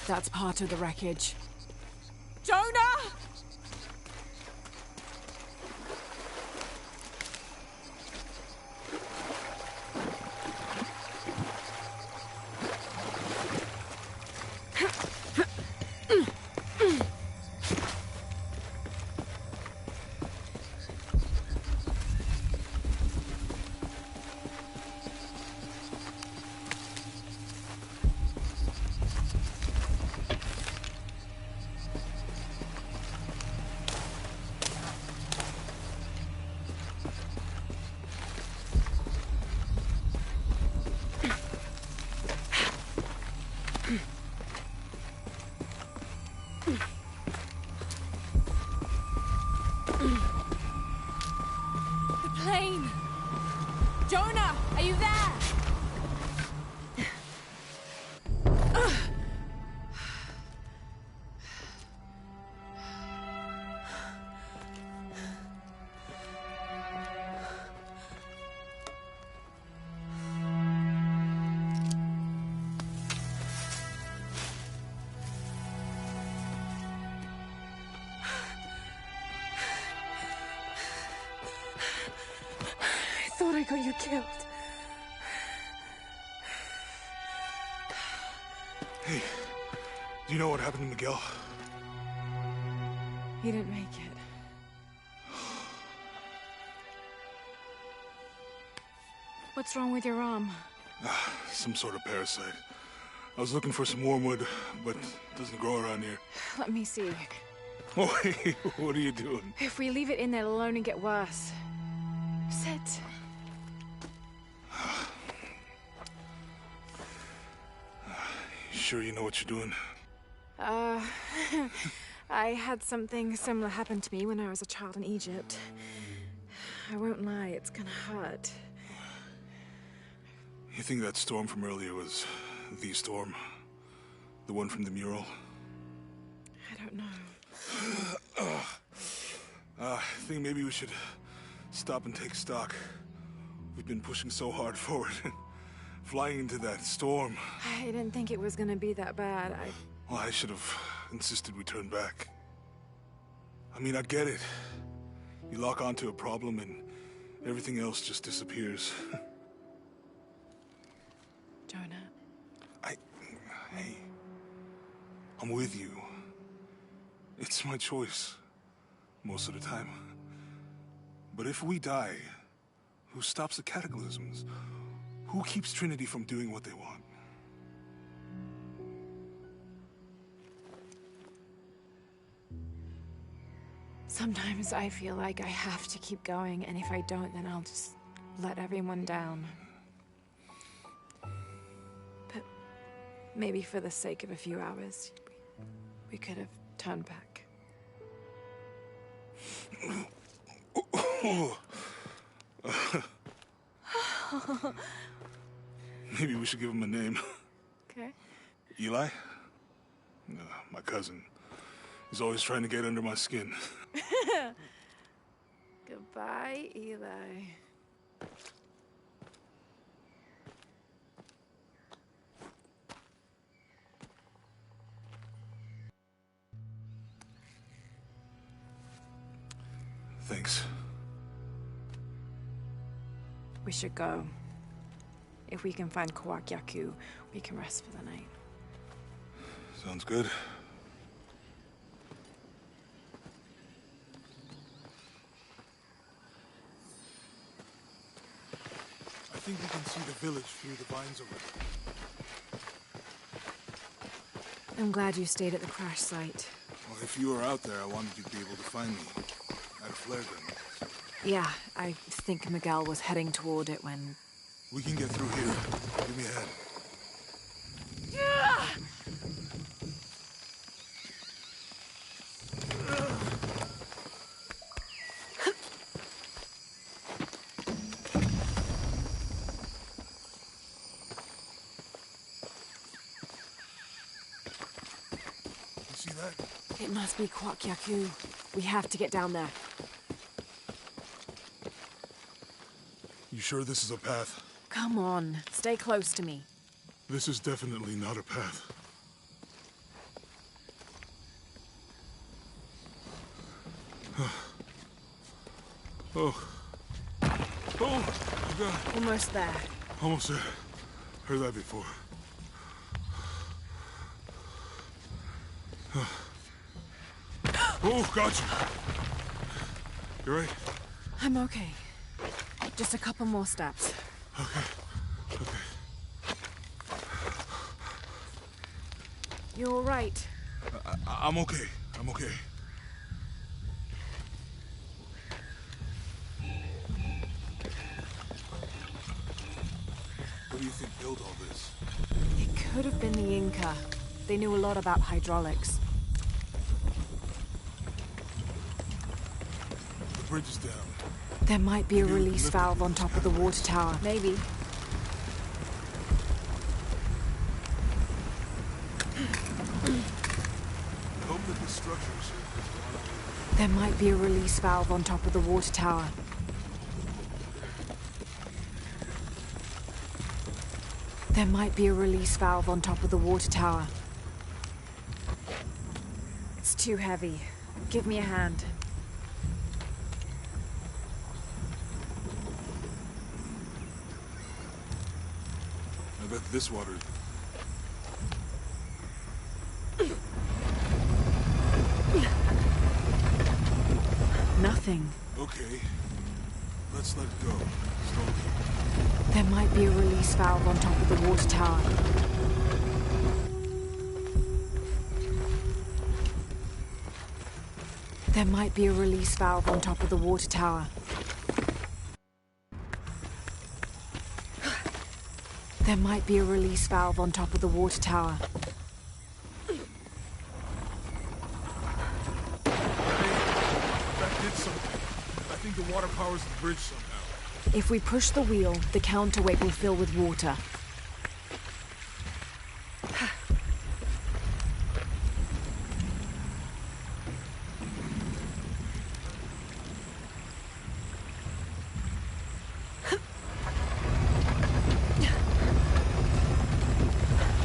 That's part of the wreckage. Jonah! Jonah, are you there? I thought I got you killed. Hey, do you know what happened to Miguel? He didn't make it. What's wrong with your arm? Some sort of parasite. I was looking for some wormwood, but it doesn't grow around here. Let me see. Oh, hey, what are you doing? If we leave it in there, it'll only get worse. Sit. Sure you know what you're doing? I had something similar happen to me when I was a child in Egypt. I won't lie, it's gonna hurt. You think that storm from earlier was the storm? The one from the mural? I don't know. I think maybe we should stop and take stock. We've been pushing so hard forward. Flying into that storm. I didn't think it was gonna be that bad. Well, I should have insisted we turn back. I mean, I get it. You lock onto a problem and everything else just disappears. Jonah. Hey, I'm with you. It's my choice, most of the time. But if we die, who stops the cataclysms? Who keeps Trinity from doing what they want? Sometimes I feel like I have to keep going, and if I don't, then I'll just let everyone down. But maybe for the sake of a few hours, we could have turned back. Maybe we should give him a name. Okay. Eli? My cousin. He's always trying to get under my skin. Goodbye, Eli. Thanks. We should go. If we can find Kuwaq Yaku, we can rest for the night. Sounds good. I think we can see the village through the vines over there. I'm glad you stayed at the crash site. Well, if you were out there, I wanted you to be able to find me. I had a flare gun. Yeah, I think Miguel was heading toward it when... We can get through here. Give me a hand. You see that? It must be Kuwaq Yaku. We have to get down there. You sure this is a path? Come on, stay close to me. This is definitely not a path. Oh. Oh, God. Almost there. Almost there. Heard that before. Oh, got you. You right? I'm okay. Just a couple more steps. Okay. Okay. You're all right. I'm okay. I'm okay. What do you think built all this? It could have been the Inca. They knew a lot about hydraulics. The bridge is down. There might be a release valve on top of the water tower. Maybe. Hope that the structures. There might be a release valve on top of the water tower. There might be a release valve on top of the water tower. It's too heavy. Give me a hand. I bet this water. Nothing. Okay. Let's let it go. Slowly. There might be a release valve on top of the water tower. There might be a release valve on top of the water tower. There might be a release valve on top of the water tower. That did something. I think the water powers the bridge somehow. If we push the wheel, the counterweight will fill with water.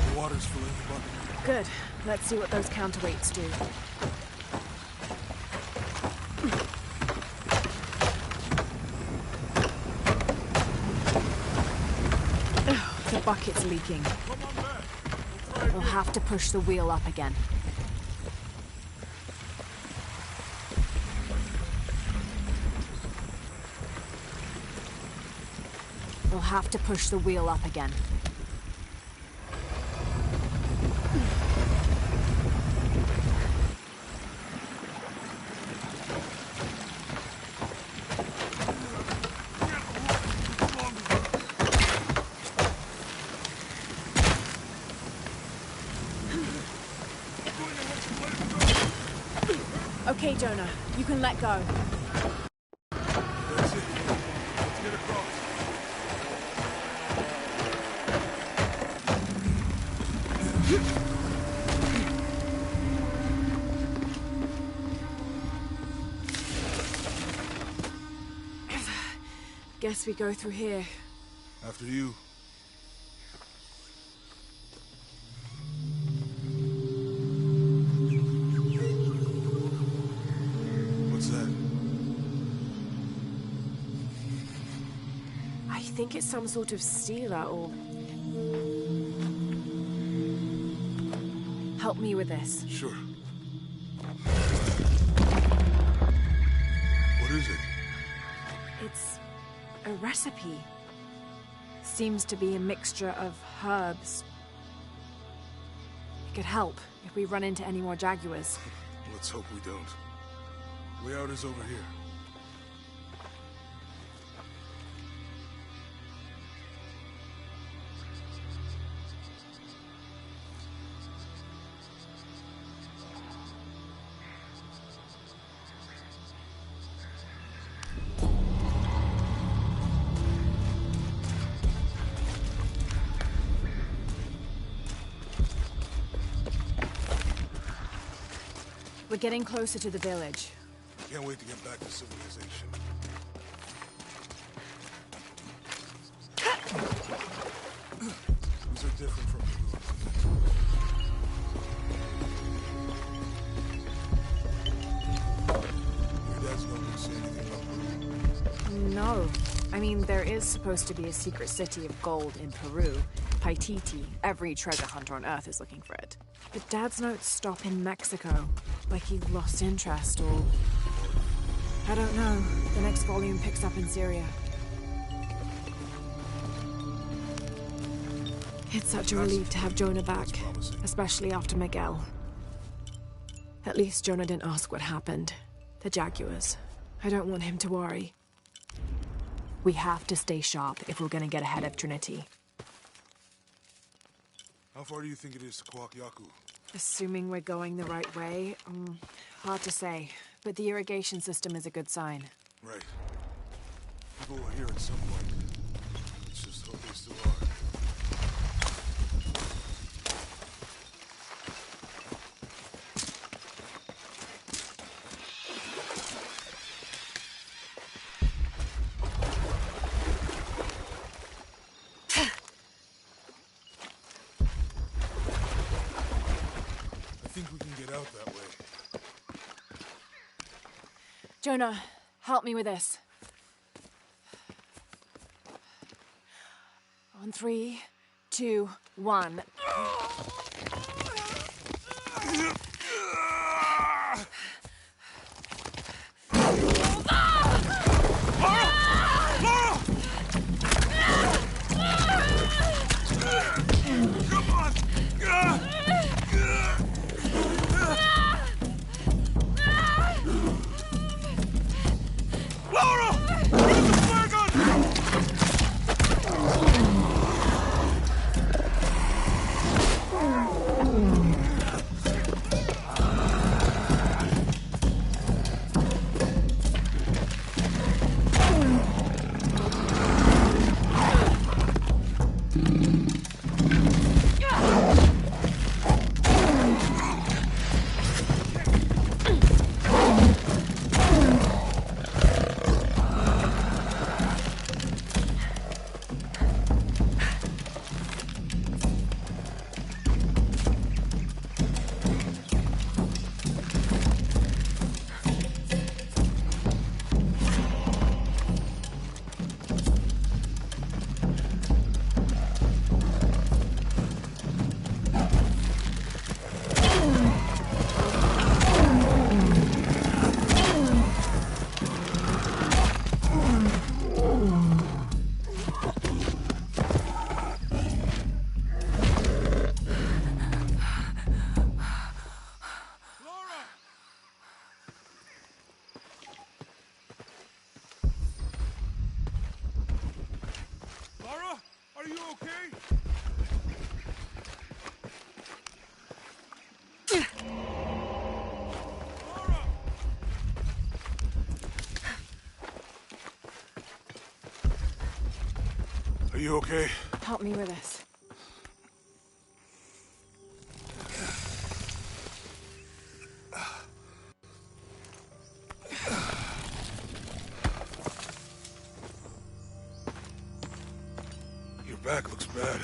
The water's filling the bucket. Good. Let's see what those counterweights do. The bucket's leaking. Come on back. We'll have to push the wheel up again. We'll have to push the wheel up again. Okay, Jonah, you can let go. That's it. Let's get across. Guess we go through here. After you. What's that? I think it's some sort of sealer or... Help me with this. Sure. What is it? It's a recipe. Seems to be a mixture of herbs. It could help if we run into any more jaguars. Let's hope we don't. Way out is over here. We're getting closer to the village. Can't wait to get back to civilization. know. I mean, there is supposed to be a secret city of gold in Peru. Paititi. Every treasure hunter on Earth is looking for it. But Dad's notes stop in Mexico. Like he lost interest or... I don't know. The next volume picks up in Syria. It's such a relief to have Jonah back. Especially after Miguel. At least Jonah didn't ask what happened. The Jaguars. I don't want him to worry. We have to stay sharp if we're gonna get ahead of Trinity. How far do you think it is to Kwakyaku? Assuming we're going the right way, hard to say. But the irrigation system is a good sign. Right. People were here at some point. Let's just hope they still are. Jonah, help me with this. On 3, 2, 1. Are you okay? Help me with this. Your back looks bad.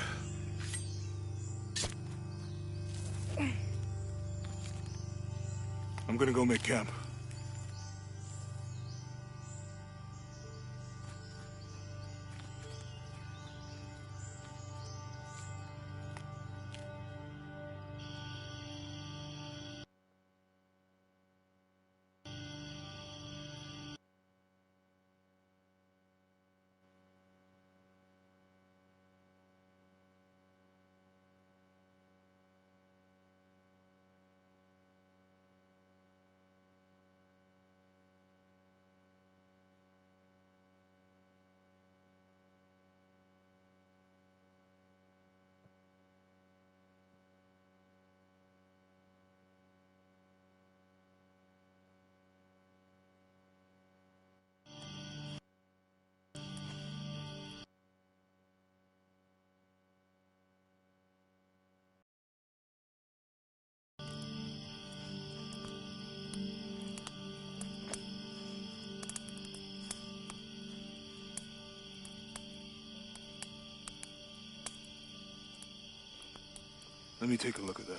I'm gonna go make camp. Let me take a look at that.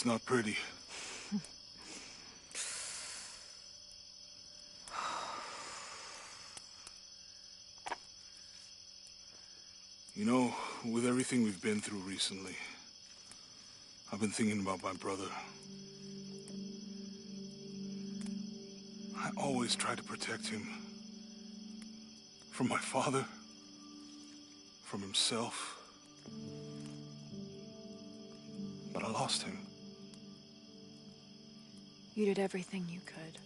It's not pretty. You know, with everything we've been through recently, I've been thinking about my brother. I always tried to protect him. From my father. From himself. But I lost him. You did everything you could.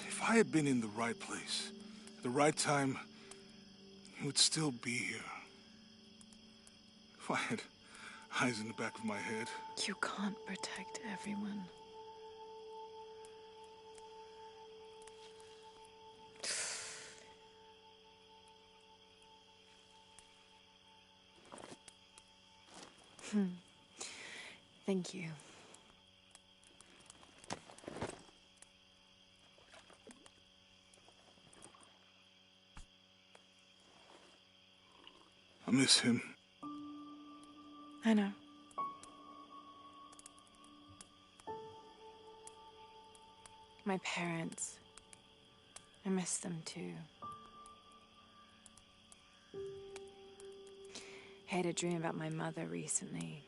If I had been in the right place, at the right time, he would still be here. If I had eyes in the back of my head. You can't protect everyone. Thank you. I miss him. I know. My parents. I miss them too. I had a dream about my mother recently.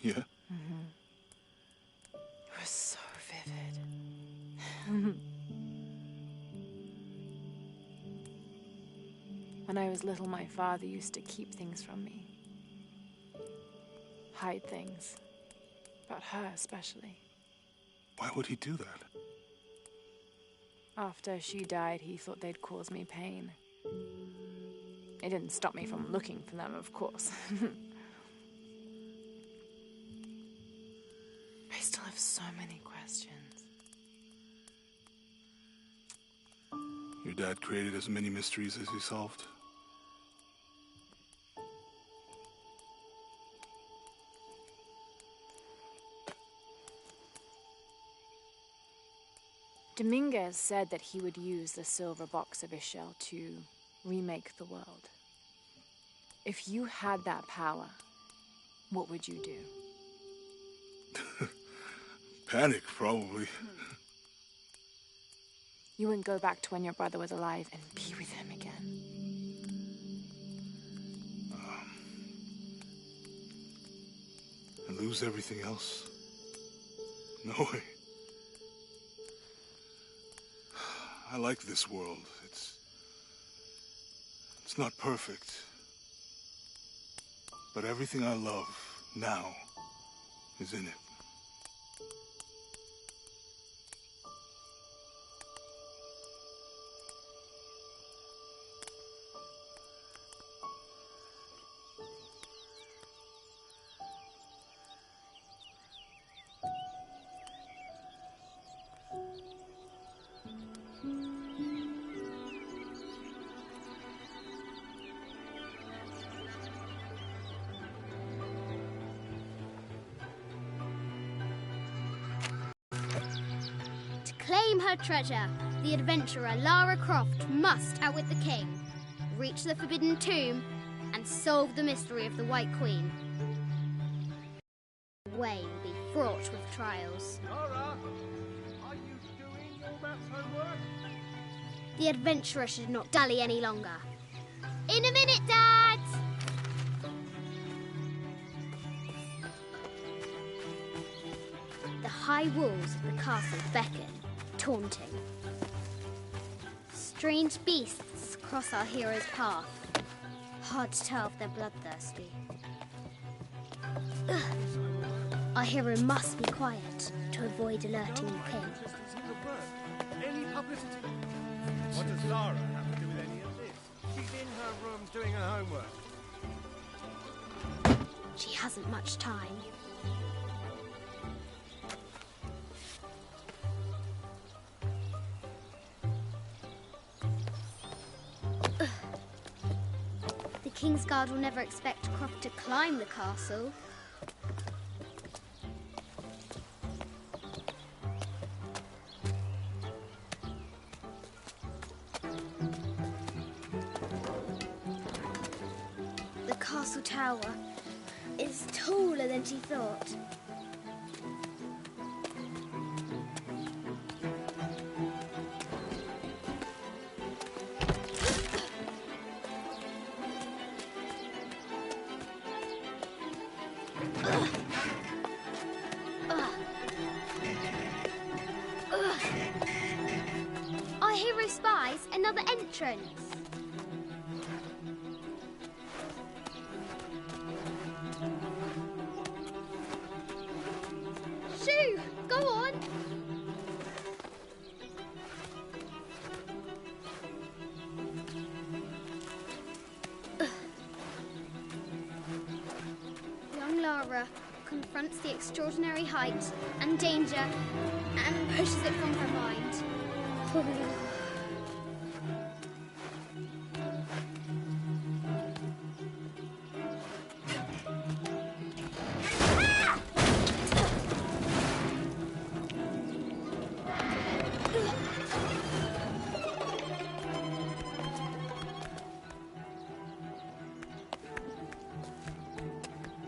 Yeah? It was so vivid. When I was little, my father used to keep things from me. Hide things. About her, especially. Why would he do that? After she died, he thought they'd cause me pain. It didn't stop me from looking for them, of course. I still have so many questions. Your dad created as many mysteries as he solved. Dominguez said that he would use the silver box of Ixchel to remake the world. If you had that power, what would you do? Panic, probably. You wouldn't go back to when your brother was alive and be with him again. And lose everything else? No way. I like this world. It's not perfect. But everything I love now is in it. Claim her treasure. The adventurer Lara Croft must outwit the king, reach the Forbidden Tomb, and solve the mystery of the White Queen. The way will be fraught with trials. Lara, are you doing your maths homework? The adventurer should not dally any longer. In a minute, Dad! The high walls of the castle beckon, taunting. Strange beasts cross our hero's path. Hard to tell if they're bloodthirsty. Our hero must be quiet to avoid alerting the king. Any publicity? What does Lara have to do with any of this? She's in her room doing her homework. She hasn't much time. The Kingsguard will never expect Croft to climb the castle. The castle tower. is taller than she thought. Our hero spies another entrance. Shoo! Go on! Young Lara confronts the extraordinary height and danger and pushes it from her mind.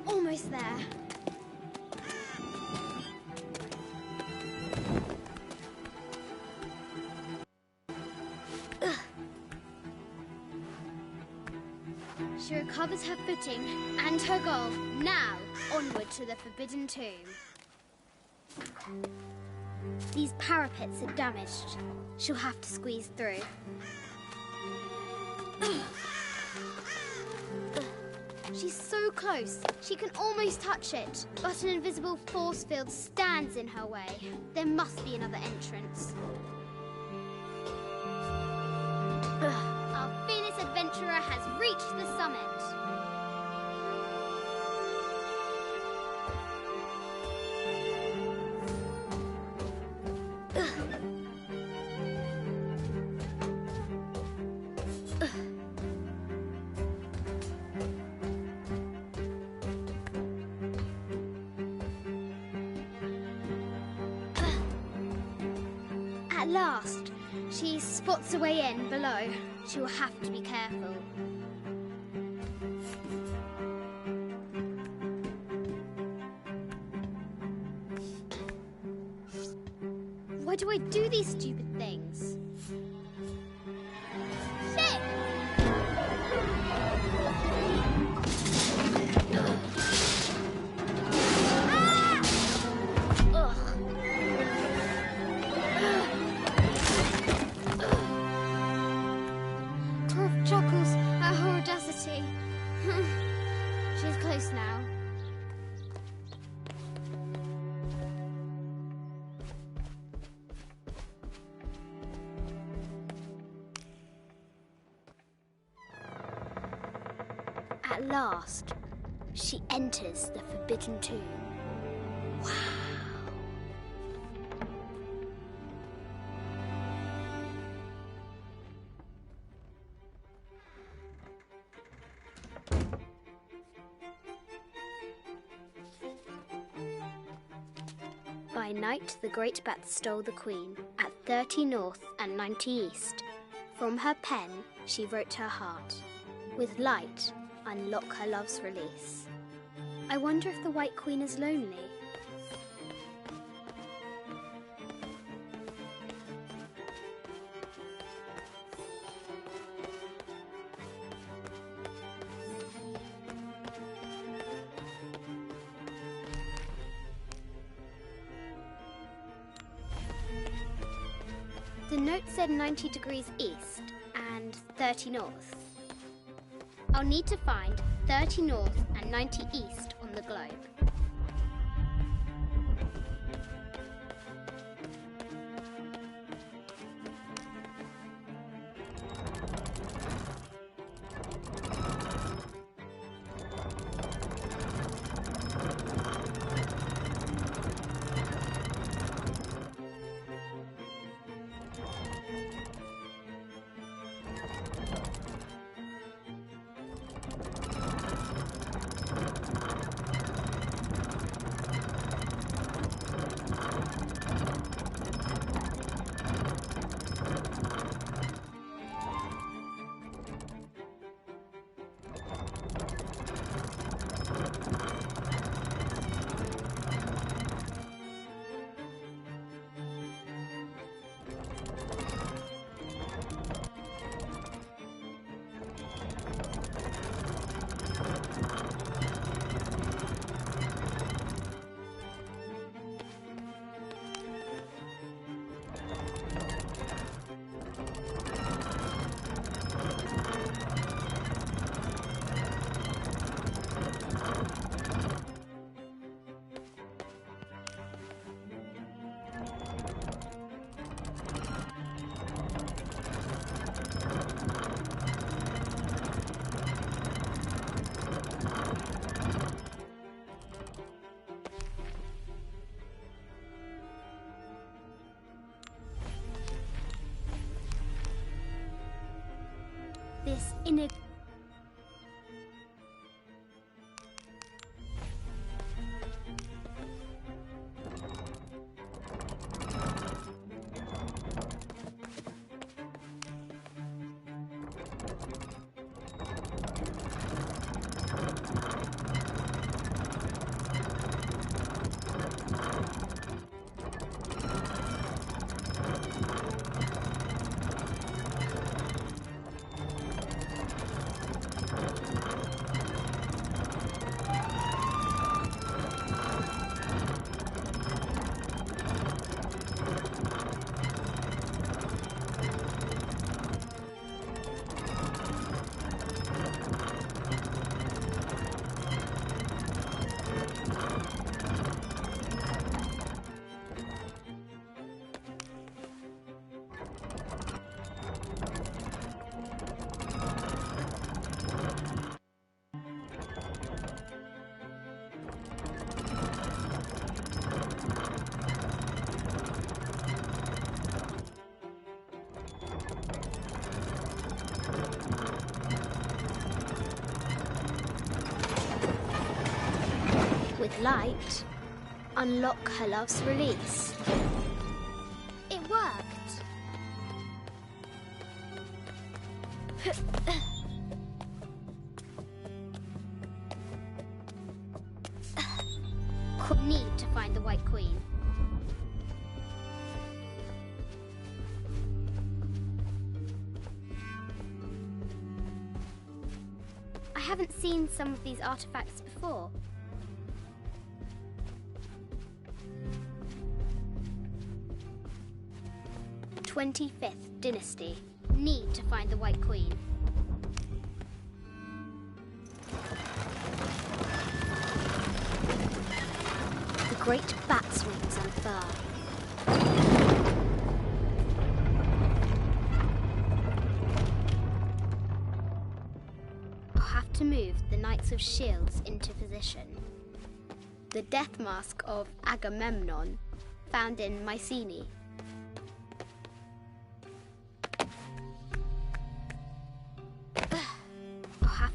Almost there. She recovers her footing and her goal. Now, onward to the Forbidden Tomb. These parapets are damaged. She'll have to squeeze through. She's so close, she can almost touch it. But an invisible force field stands in her way. There must be another entrance. Our fearless adventurer has reached the summit. At last, she spots a way in below. She will have to be careful. Why do I do these stupid things? Shit! Chuckles at her audacity. She's close now. At last, she enters the Forbidden Tomb. Wow. By night, the great bat stole the queen at 30 north and 90 east. From her pen, she wrote her heart. With light, unlock her love's release. I wonder if the White Queen is lonely. The note said 90 degrees east and 30 north. I'll need to find 30 north and 90 east on the globe. this inner... With light, unlock her love's release. It worked. Need to find the White Queen. I haven't seen some of these artifacts before. 25th Dynasty. Need to find the White Queen. The great bat's wings unfurl. I'll have to move the Knights of Shields into position. The death mask of Agamemnon, found in Mycenae.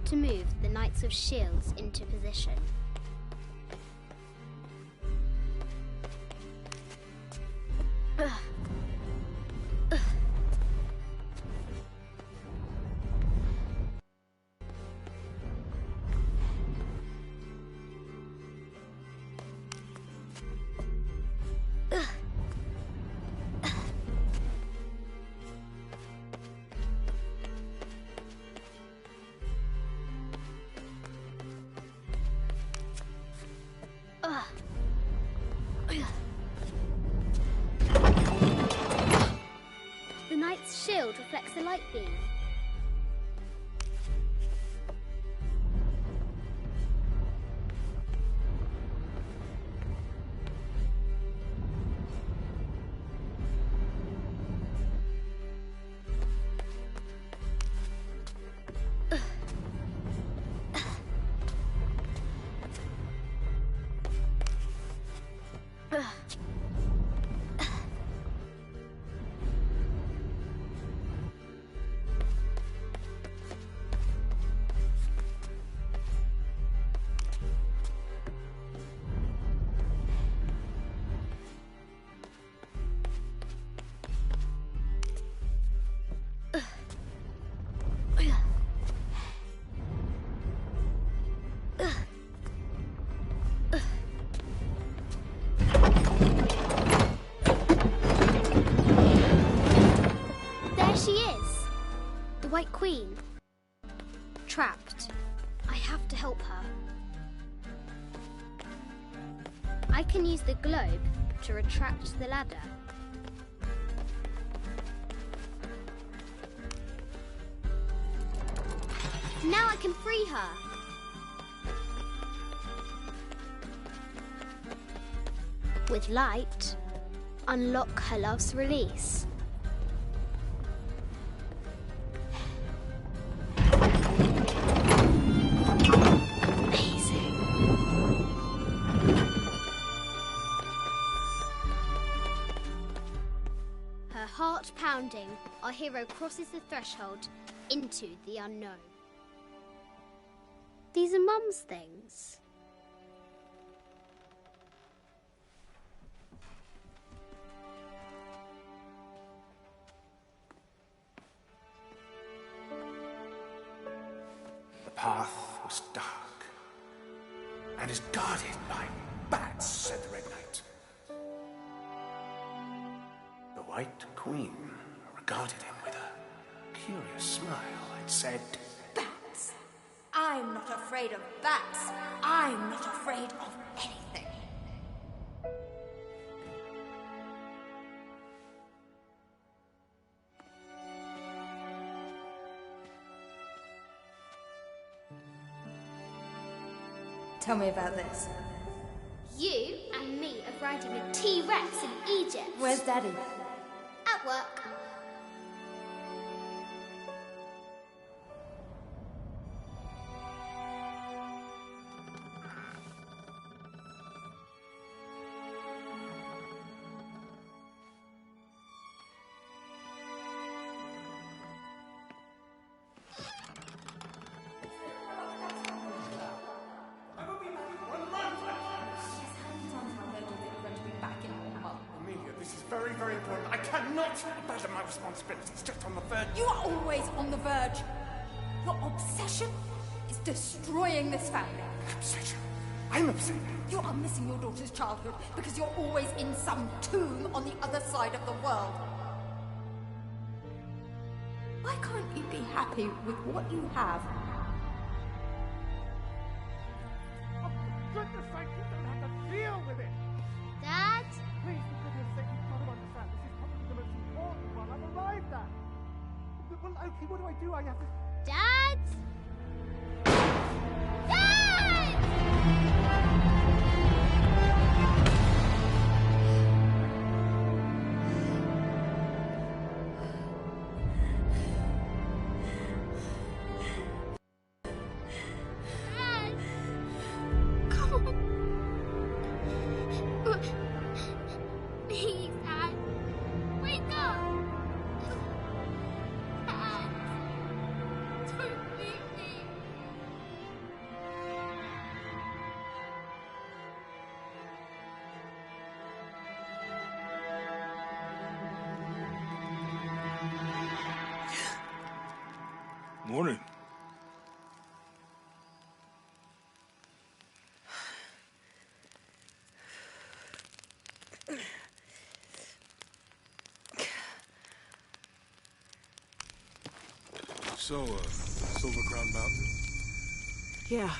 To move the Knights of Shields into position. The Knight's shield reflects the light beam. White Queen. Trapped. I have to help her. I can use the globe to retract the ladder. Now I can free her. With light, unlock her love's release. Heart pounding, our hero crosses the threshold into the unknown. These are Mum's things. The path was dark and is guarded by bats, said the Red Knight. The White Queen regarded him with a curious smile and said, Bats! I'm not afraid of bats. I'm not afraid of anything. Tell me about this. You and me are riding a T-Rex in Egypt. Where's Daddy? At work. Amelia, this is very, very important. I cannot abandon my responsibilities just on the verge. You are always on the verge. Your obsession is destroying this family. Obsession. I'm upset. You are missing your daughter's childhood because you're always in some tomb on the other side of the world. Why can't you be happy with what you have? Oh, for goodness sake, you don't have to deal with it. Dad? Please, for goodness sake, you've got to understand. This is probably the most important one I've arrived at. Well, okay, what do? I have to... Dad? Please, Dad. Wake up. Dad. Don't leave me. Morning. So, Silver Crown Mountain? Yeah.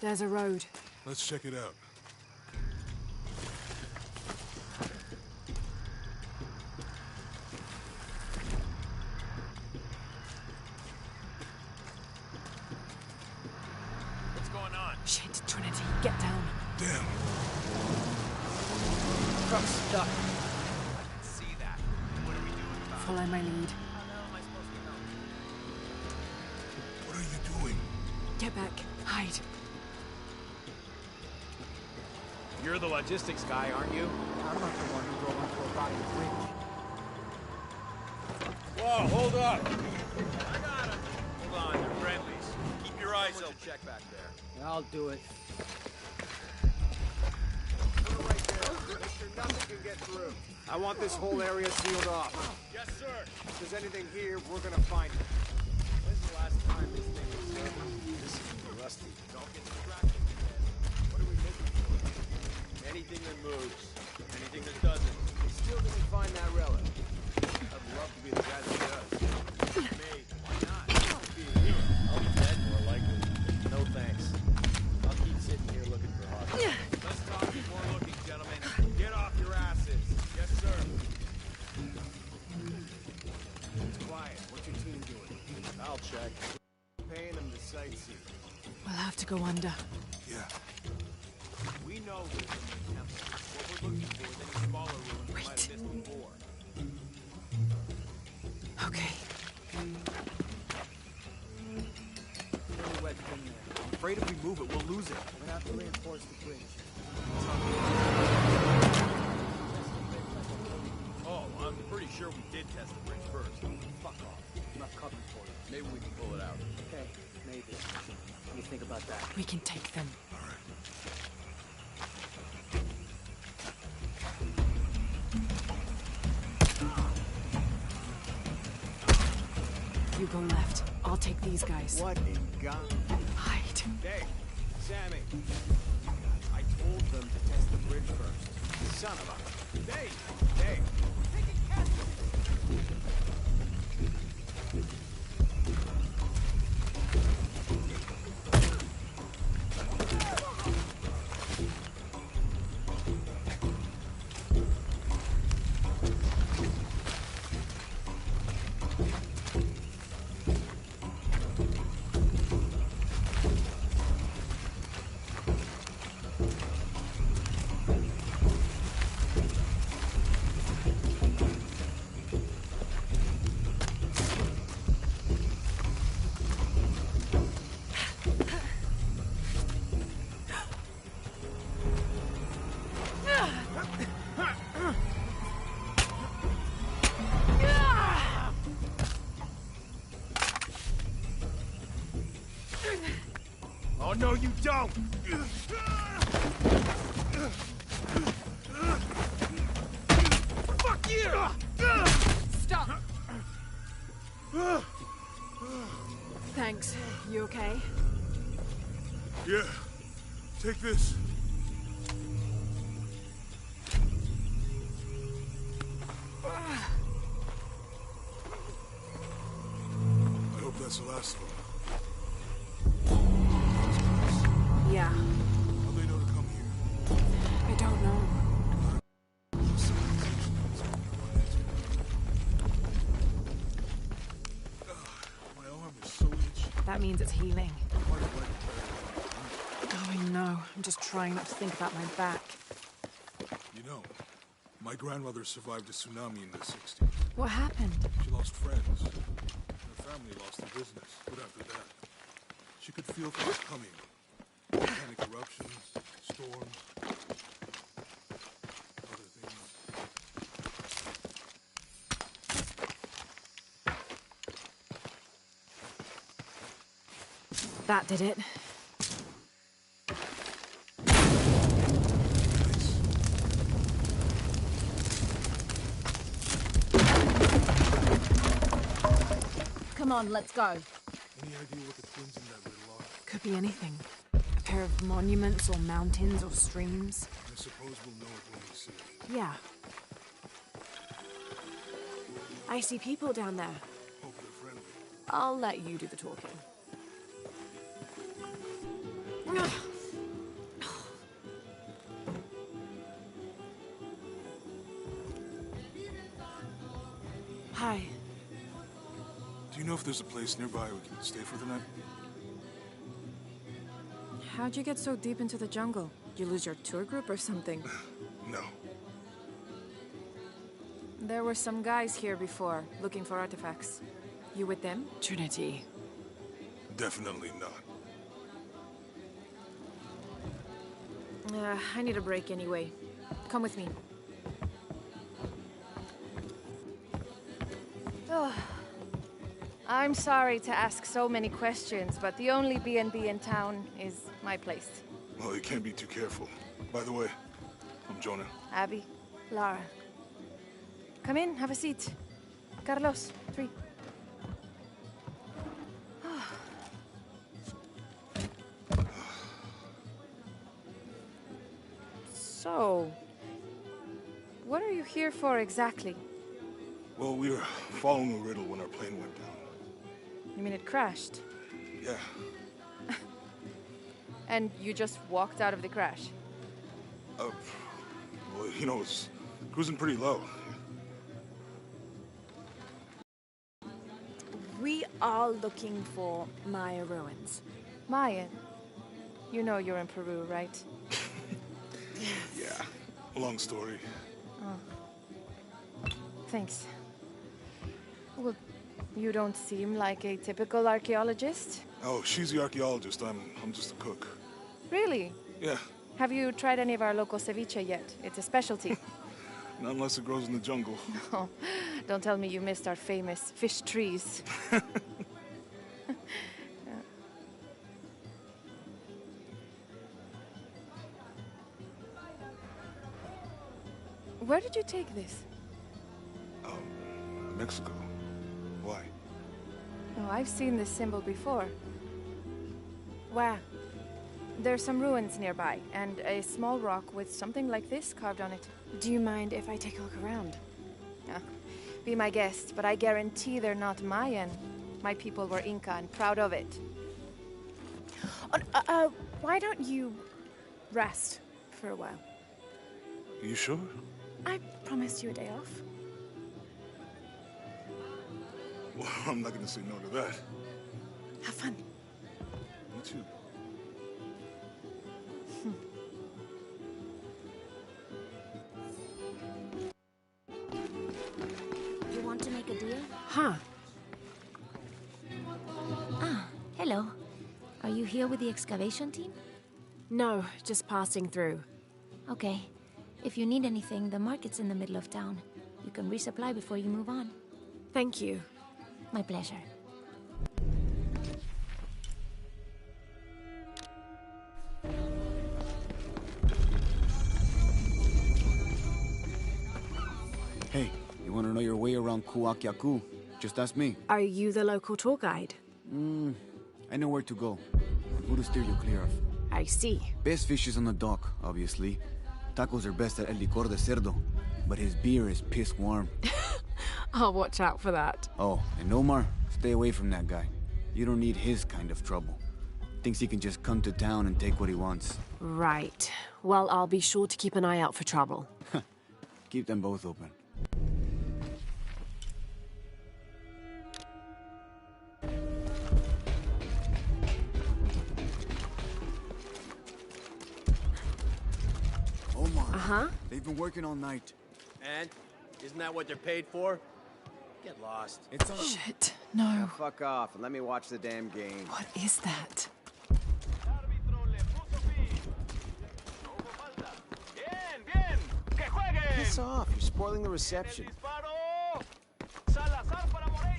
There's a road. Let's check it out. What's going on? Shit, Trinity, get down. Damn. Truck's stuck. I can see that. What are we doing about it? Follow my lead. How the hell am I supposed to know? What are you doing? Get back. Hide. You're the logistics guy, aren't you? I'm not the one who drove onto a rotten bridge. Whoa, hold up! I got him! Hold on, they're friendlies. Keep your eyes open. Check back there. I'll do it. Put it right there. Make sure nothing can get through. I want this whole area sealed off. Yes, sir. If there's anything here, we're gonna find it. When's the last time this thing was serviced? This is rusty. Don't get distracted, man. What are we looking for? Anything that moves. Anything that doesn't. We still didn't find that relic. I'd love to be the guy that does. Me. Why not? I'll be a hero. I'll be dead more likely. No thanks. I'll keep sitting here looking for Hawk. Let's talk before looking, gentlemen. Get off your asses. Yes, sir. It's quiet. What's your team doing? I'll check. Paying them to sightsee. We'll have to go under. Yeah. We know there's a main temple. What we're looking for is any smaller ruins we might have missed before. Okay. Really wet in there. I'm afraid if we move it, we'll lose it. We're gonna have to reinforce the bridge. Oh, I'm pretty sure we did test the bridge first. Fuck off. I'm not covering for you. Maybe we can pull it out. Okay, maybe. What do you think about that? We can take them. You go left. I'll take these guys. What in God? Hide. Dave, Sammy. I told them to test the bridge first. Son of a... Dave! Dave! Taking Oh, no, you don't! Fuck you! Stop! Thanks. You okay? Yeah. Take this. I hope that's the last one. Yeah. How'd they know to come here? I don't know. My arm is so itchy. That means it's healing. Oh, I know. I'm just trying not to think about my back. You know, my grandmother survived a tsunami in the 60s. What happened? She lost friends. Her family lost their business. But after that, she could feel things coming. Volcanic eruptions, storms, other things. That did it. Come on, let's go. Any idea what the twins in that riddle are? Could be anything. A pair of monuments or mountains or streams. I suppose we'll know it when we see it. Yeah. I see people down there. Hope they're friendly. I'll let you do the talking. Ugh, Hi. Do you know if there's a place nearby we can stay for the night? How'd you get so deep into the jungle? You lose your tour group or something? No. There were some guys here before, looking for artifacts. You with them? Trinity. Definitely not. I need a break anyway. Come with me. Oh. I'm sorry to ask so many questions, but the only B&B in town is my place. Well, you can't be too careful. By the way, I'm Jonah. Abby, Lara. Come in, have a seat. Carlos, 3. So, what are you here for exactly? Well, we were following a riddle when our plane went down. You mean it crashed? Yeah. And you just walked out of the crash? Well, you know, it's cruising pretty low. We are looking for Maya ruins. Mayan? You know you're in Peru, right? Yeah. Long story. Thanks. Well, you don't seem like a typical archaeologist. Oh, she's the archaeologist. I'm just a cook. Really? Yeah. Have you tried any of our local ceviche yet? It's a specialty. Not unless it grows in the jungle. Oh, don't tell me you missed our famous fish trees. Where did you take this? Mexico. Why? Oh, I've seen this symbol before. Where? There's some ruins nearby, and a small rock with something like this carved on it. Do you mind if I take a look around? Be my guest, but I guarantee they're not Mayan. My people were Inca and proud of it. Why don't you rest for a while? You sure? I promised you a day off. Well, I'm not gonna say no to that. Have fun. Me too. You want to make a deal? Huh. Ah, hello. Are you here with the excavation team? No, just passing through. Okay. If you need anything, the market's in the middle of town. You can resupply before you move on. Thank you. My pleasure. Hey, you want to know your way around Kuakyaku? Just ask me. Are you the local tour guide? I know where to go. Who to steer you clear of. I see. Best fish is on the dock, obviously. Tacos are best at El Licor de Cerdo, but his beer is piss warm. I'll watch out for that. Oh, and Omar, stay away from that guy. You don't need his kind of trouble. Thinks he can just come to town and take what he wants. Right. Well, I'll be sure to keep an eye out for trouble. Keep them both open. Omar. Uh-huh. They've been working all night. And? Isn't that what they're paid for? Get lost. It's on... Shit. No. Fuck off and let me watch the damn game. What is that? Piss off, you're spoiling the reception.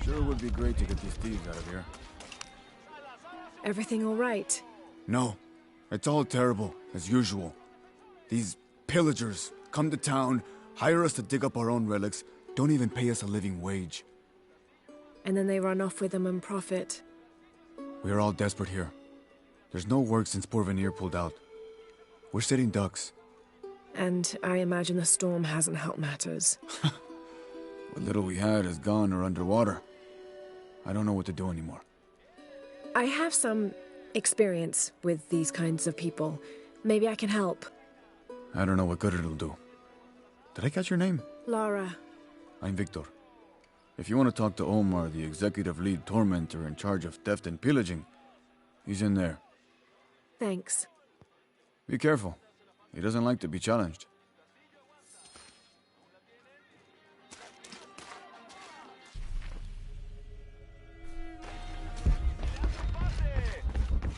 Sure would be great to get these thieves out of here. Everything all right? No. It's all terrible, as usual. These pillagers come to town, hire us to dig up our own relics, don't even pay us a living wage. And then they run off with them and profit. We are all desperate here. There's no work since Porvenir pulled out. We're sitting ducks. And I imagine the storm hasn't helped matters. What little we had is gone or underwater. I don't know what to do anymore. I have some experience with these kinds of people. Maybe I can help. I don't know what good it'll do. Did I catch your name? Lara. I'm Victor. If you want to talk to Omar, the executive lead tormentor in charge of theft and pillaging, he's in there. Thanks. Be careful. He doesn't like to be challenged.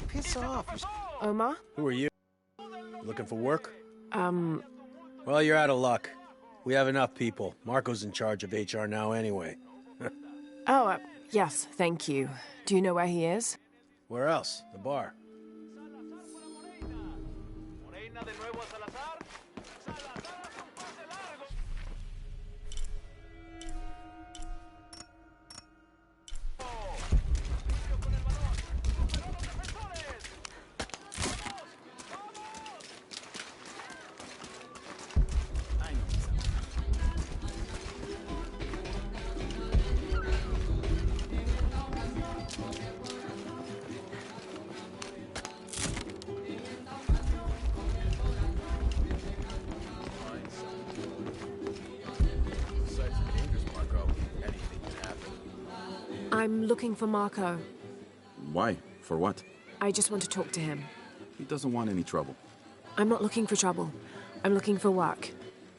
Piss off. Omar? Who are you? Looking for work? Well, you're out of luck. We have enough people. Marco's in charge of HR now anyway. Oh, yes, thank you. Do you know where he is? Where else? The bar. I'm looking for Marco. Why? For what? I just want to talk to him. He doesn't want any trouble. I'm not looking for trouble. I'm looking for work.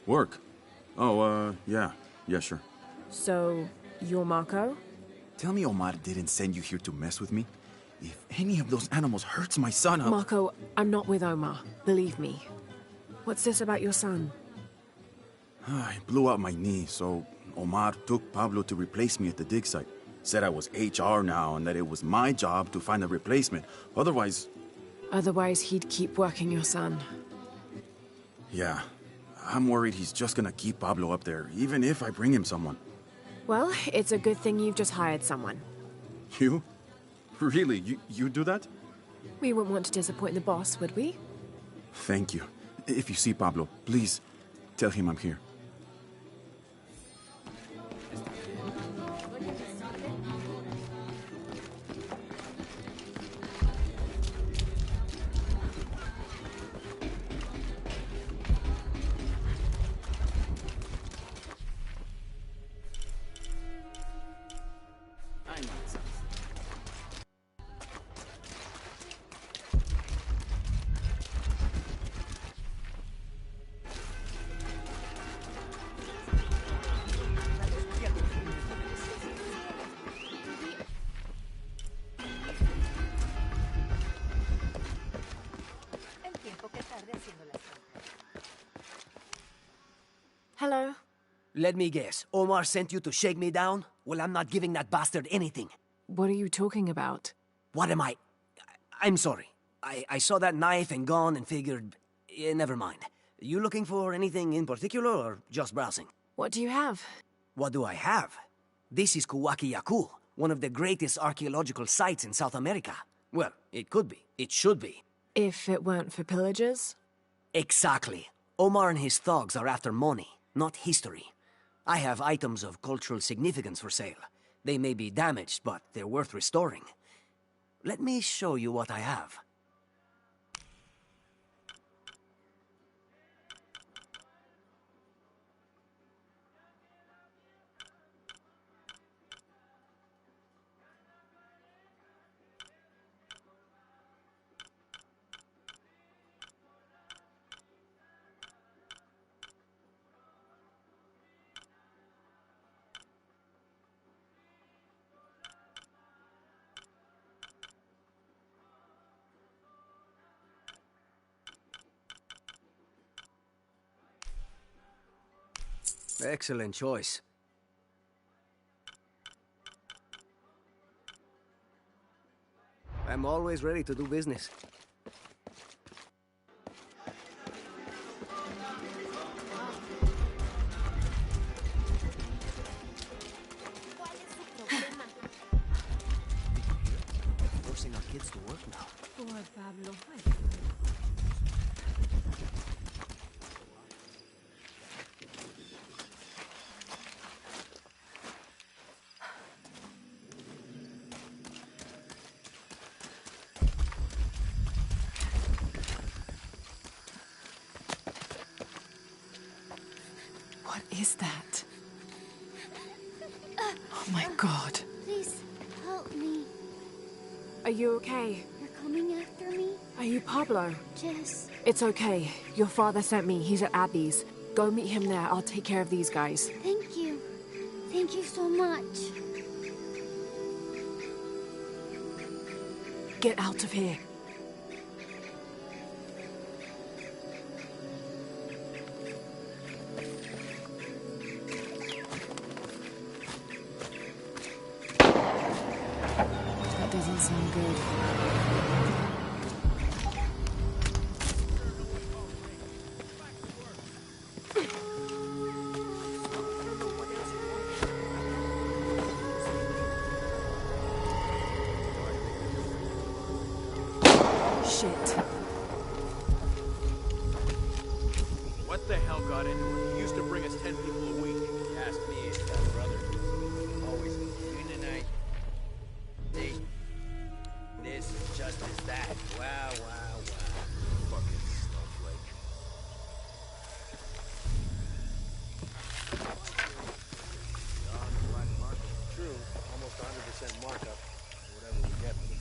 Work? Oh, yeah. Yeah, sure. So, you're Marco? Tell me Omar didn't send you here to mess with me? If any of those animals hurts my son, I'll... Marco, I'm not with Omar. Believe me. What's this about your son? I blew out my knee, so Omar took Pablo to replace me at the dig site. Said I was HR now and that it was my job to find a replacement. Otherwise... Otherwise, he'd keep working your son. Yeah. I'm worried he's just gonna keep Pablo up there, even if I bring him someone. Well, it's a good thing you've just hired someone. You? Really? You do that? We wouldn't want to disappoint the boss, would we? Thank you. If you see Pablo, please tell him I'm here. Hello? Let me guess. Omar sent you to shake me down? Well, I'm not giving that bastard anything. What are you talking about? What am I? I'm sorry. I saw that knife and gun and figured... never mind. You looking for anything in particular or just browsing? What do you have? What do I have? This is Kuwaki Yaku, one of the greatest archaeological sites in South America. Well, it could be. It should be. If it weren't for pillagers? Exactly. Omar and his thugs are after money, not history. I have items of cultural significance for sale. They may be damaged, but they're worth restoring. Let me show you what I have. Excellent choice. I'm always ready to do business. Forcing our kids to work now. Poor Pablo. What is that? my god. Please, help me. Are you okay? You're coming after me? Are you Pablo? Jess. It's okay. Your father sent me. He's at Abby's. Go meet him there. I'll take care of these guys. Thank you. Thank you so much. Get out of here. That doesn't sound good. Shit. What the hell got into it? He used to bring us 10 people a week. Ask me, it's that brother. Always in the night. Hey, this is just as that. Wow, wow, wow. Fucking snowflake. On the black market. True, almost 100% markup. Whatever we get for them.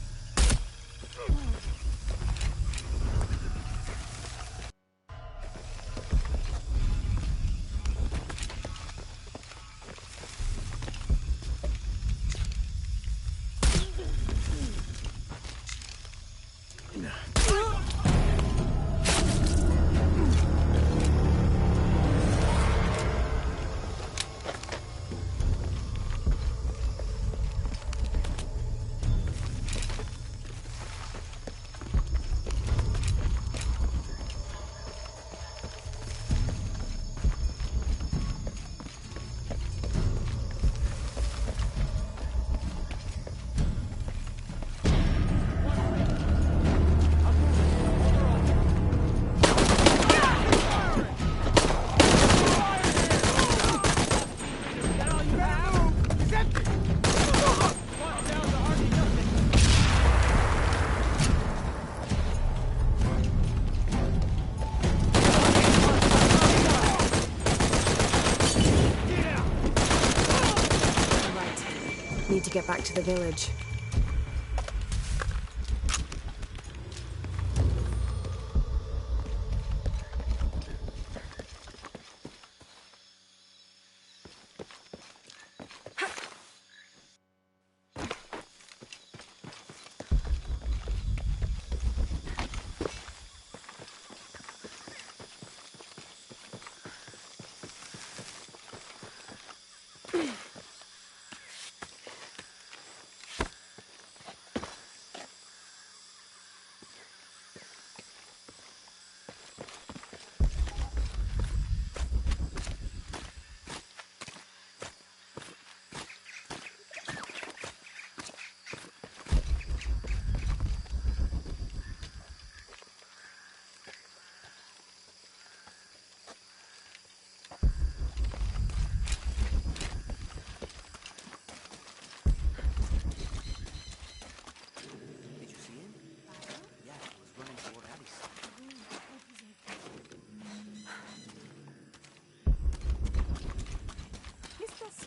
Need to get back to the village.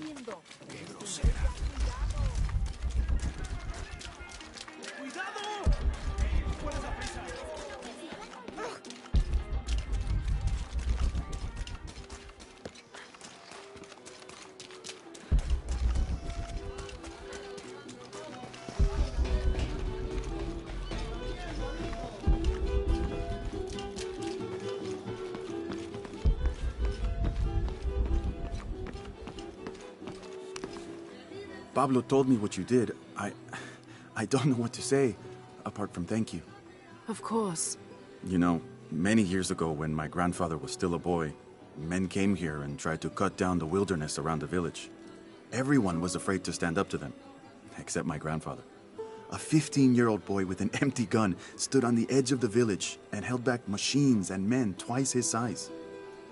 ¡Qué grosera! ¡Cuidado! ¿Cuál es la prisa? Pablo told me what you did. I don't know what to say, apart from thank you. Of course. You know, many years ago when my grandfather was still a boy, men came here and tried to cut down the wilderness around the village. Everyone was afraid to stand up to them, except my grandfather. A 15-year-old boy with an empty gun stood on the edge of the village and held back machines and men twice his size.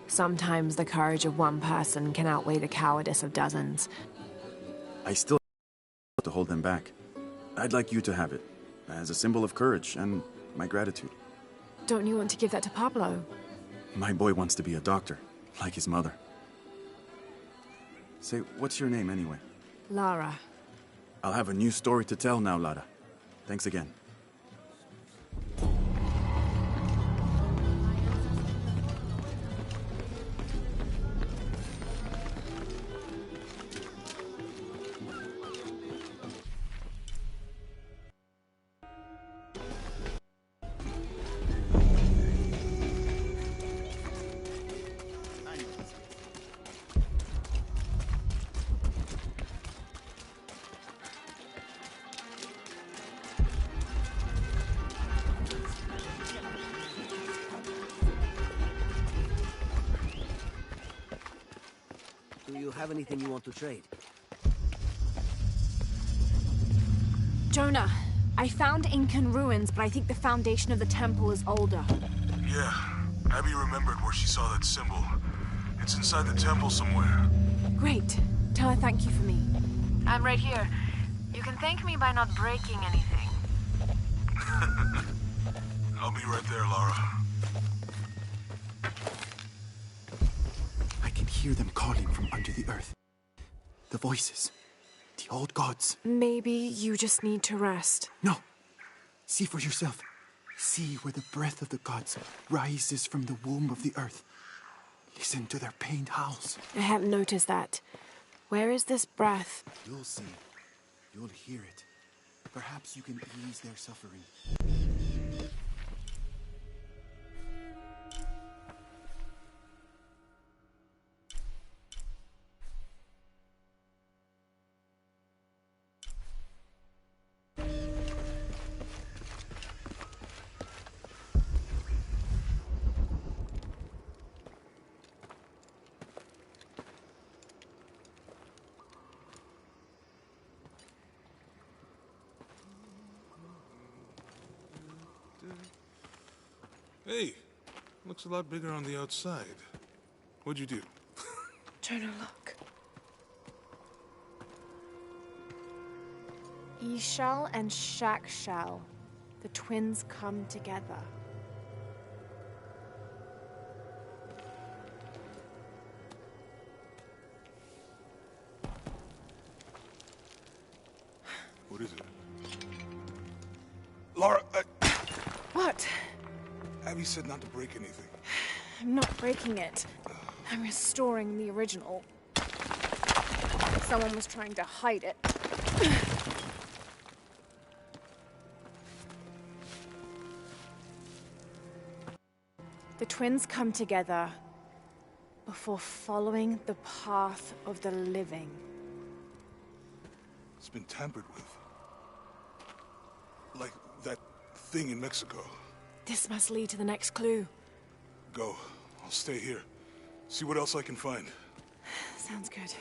Sometimes the courage of one person can outweigh the cowardice of dozens. I still have to hold them back. I'd like you to have it, as a symbol of courage and my gratitude. Don't you want to give that to Pablo? My boy wants to be a doctor, like his mother. Say, what's your name anyway? Lara. I'll have a new story to tell now, Lara. Thanks again. Do you have anything you want to trade? Jonah, I found Incan ruins, but I think the foundation of the temple is older. Yeah, Abby remembered where she saw that symbol. It's inside the temple somewhere. Great. Tell her thank you for me. I'm right here. You can thank me by not breaking anything. I'll be right there, Lara. I can hear them calling from under the earth. The voices. The old gods. Maybe you just need to rest. No. See for yourself. See where the breath of the gods rises from the womb of the earth. Listen to their pained howls. I hadn't noticed that. Where is this breath? You'll see. You'll hear it. Perhaps you can ease their suffering. Hey, looks a lot bigger on the outside. What'd you do? Jonah, look. Ishal and Shakshal. The twins come together. What is it? Lara, What? Abby said not to break anything. I'm not breaking it. I'm restoring the original. Someone was trying to hide it. The twins come together before following the path of the living. It's been tampered with. Like that thing in Mexico. This must lead to the next clue. Go. I'll stay here. See what else I can find. Sounds good.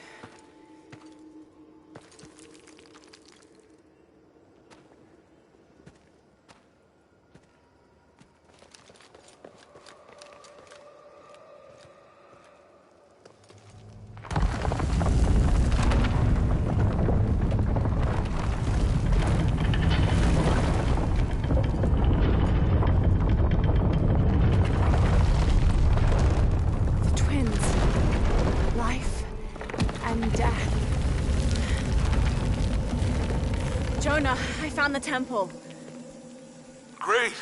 Jonah, I found the temple. Great.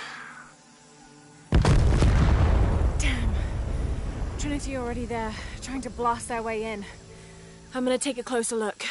Damn. Trinity already there, trying to blast their way in. I'm gonna take a closer look.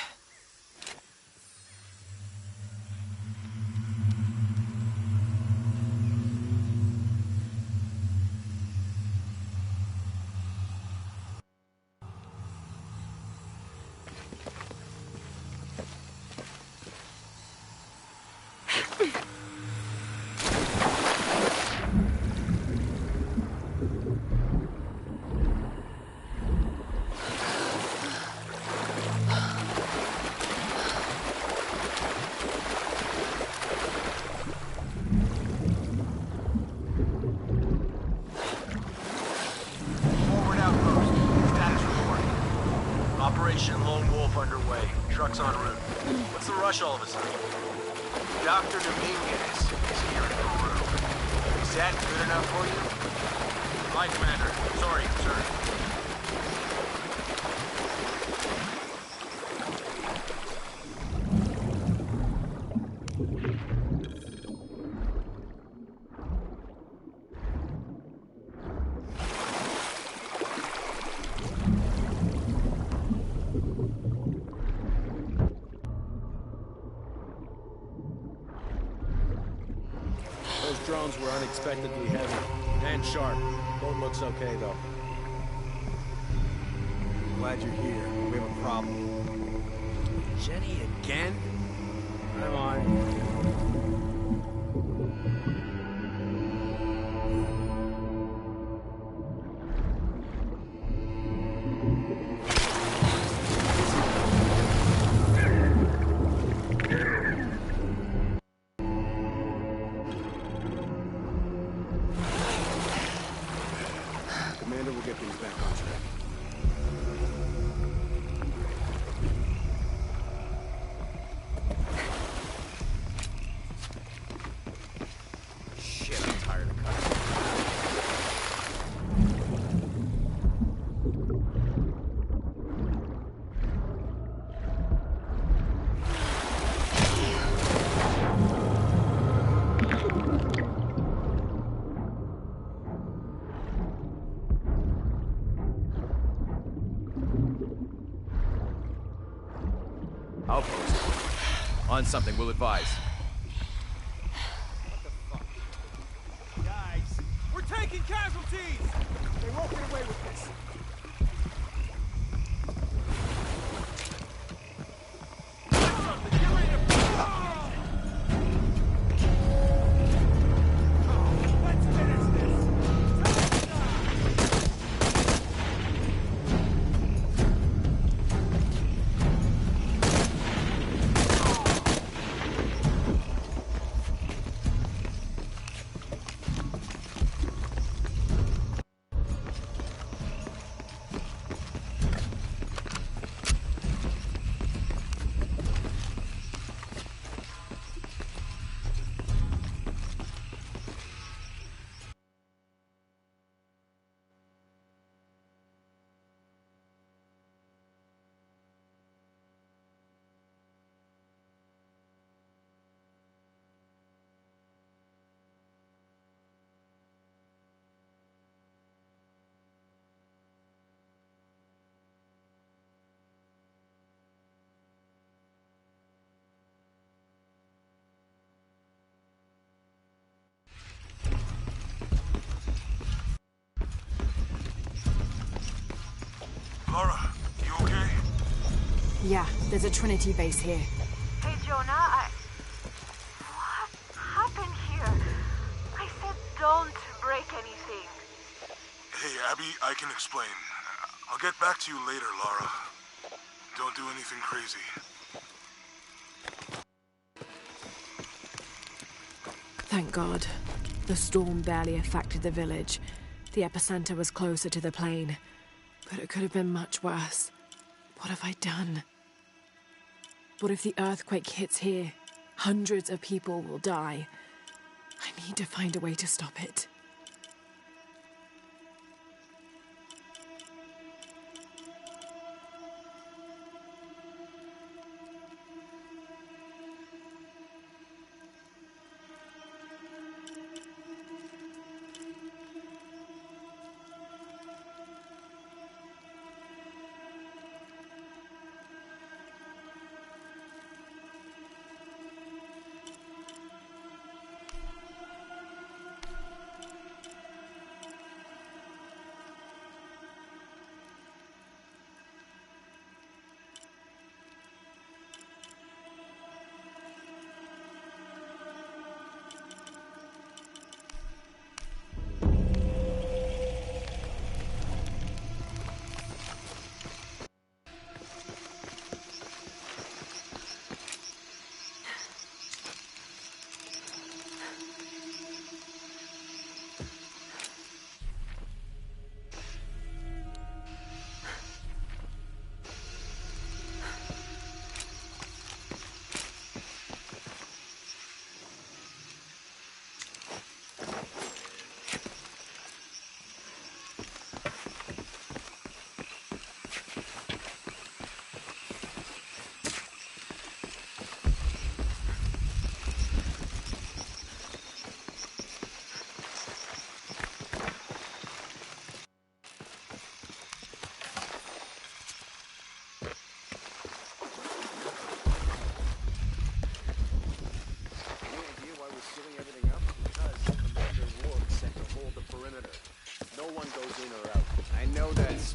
Operation Lone Wolf underway. Trucks en route. What's the rush all of a sudden? Dr. Dominguez is here in Peru. Is that good enough for you? Hi, Commander. Sorry, sir. drones were unexpectedly heavy and sharp. Boat looks okay, though. Glad you're here. We have a problem. Jenny again? I'm on it. Commander will get things back on track. Shit, I'm tired of cutting. Outpost. On something, we'll advise. Guys, we're taking casualties! They won't get away with this. Lara, you okay? Yeah, there's a Trinity base here. Hey, Jonah, what happened here? I said don't break anything. Hey, Abby, I can explain. I'll get back to you later, Lara. Don't do anything crazy. Thank God. The storm barely affected the village. The epicenter was closer to the plain. But it could have been much worse. What have I done? What if the earthquake hits here? Hundreds of people will die. I need to find a way to stop it.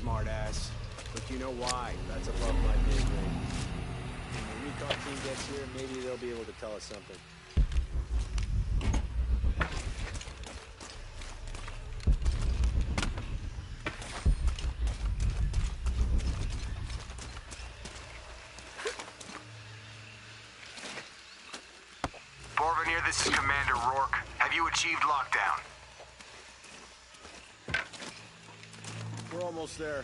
smartass. But you know why? That's above my pay grade. When the recon team gets here, maybe they'll be able to tell us something. Borvenir, this is Commander Rourke. Have you achieved lockdown? We're almost there.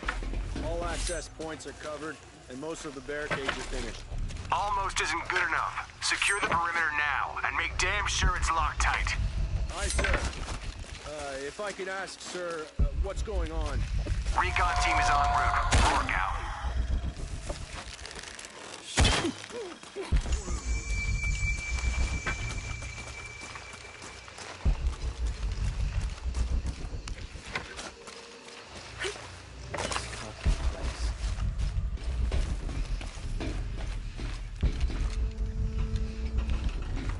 All access points are covered, and most of the barricades are finished. Almost isn't good enough. Secure the perimeter now, and make damn sure it's locked tight. Aye, sir. If I could ask, sir, what's going on? Recon team is en route. Rourke out.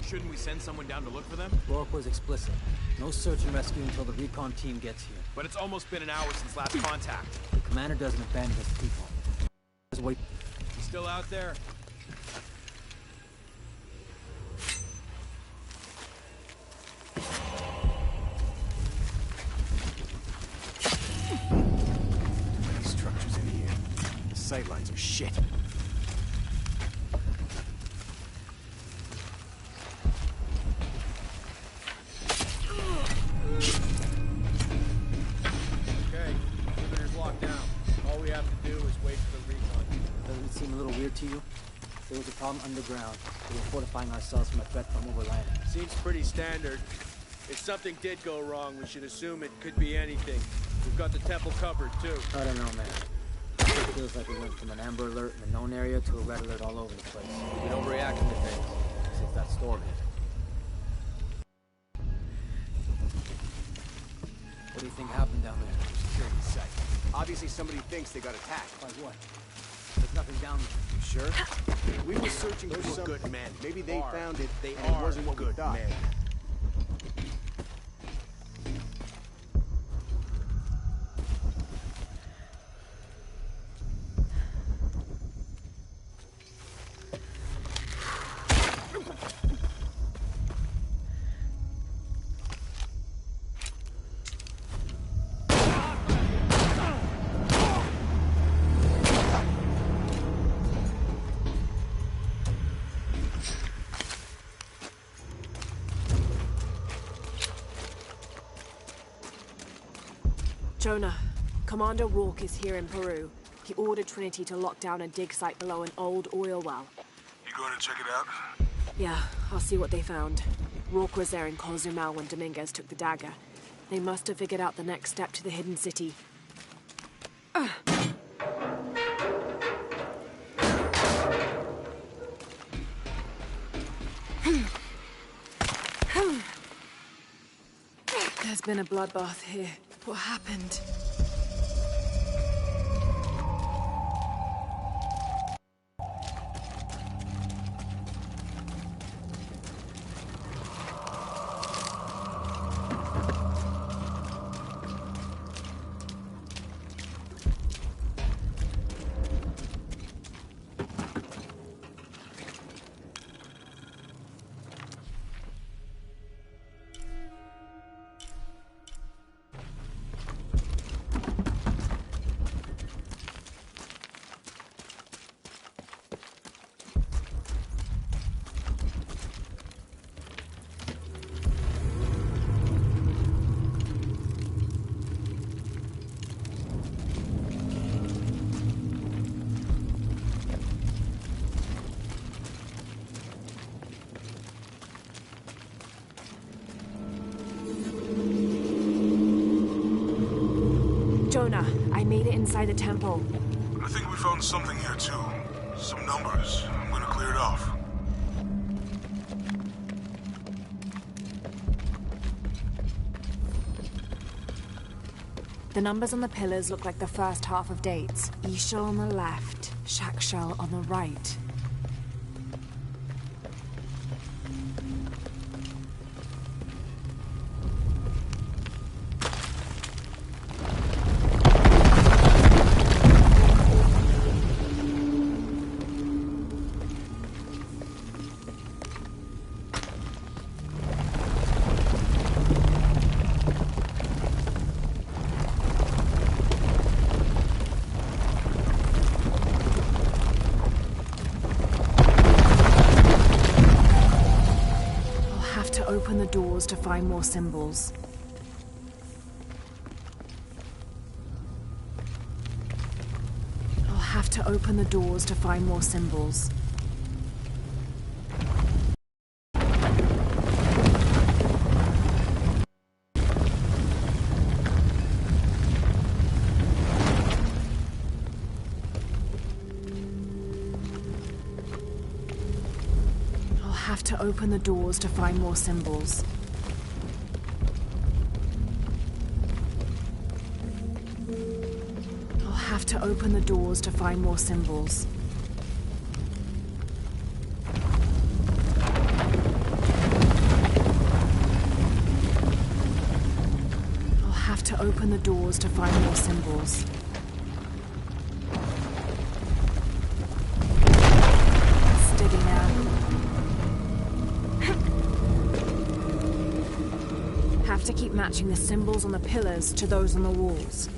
Shouldn't we send someone down to look for them? Rourke was explicit. No search and rescue until the recon team gets here. But it's almost been an hour since last contact. The commander doesn't abandon his people. Just wait. He's still out there? These structures in here. The sightlines are shit. To you. There was a problem underground. We were fortifying ourselves from a threat from overland. Seems pretty standard. If something did go wrong, we should assume it could be anything. We've got the temple covered, too. I don't know, man. It feels like we went from an amber alert in a known area to a red alert all over the place. We've been overreacting to things since that storm hit. What do you think happened down there? Security site. Obviously somebody thinks they got attacked. By what? There's nothing down there. You sure? We were searching for some good men. Maybe they found it, and it wasn't what we thought. Men. Jonah, Commander Rourke is here in Peru. He ordered Trinity to lock down a dig site below an old oil well. You going to check it out? Yeah, I'll see what they found. Rourke was there in Cozumel when Dominguez took the dagger. They must have figured out the next step to the hidden city. There's been a bloodbath here. What happened? Jonah, I made it inside the temple. I think we found something here too. Some numbers. I'm gonna clear it off. The numbers on the pillars look like the first half of dates. Ishal on the left, Shakshal on the right. the doors to find more symbols. I'll have to open the doors to find more symbols. To open the doors to find more symbols. I'll have to open the doors to find more symbols. I'll have to open the doors to find more symbols. Steady now. Have to keep matching the symbols on the pillars to those on the walls.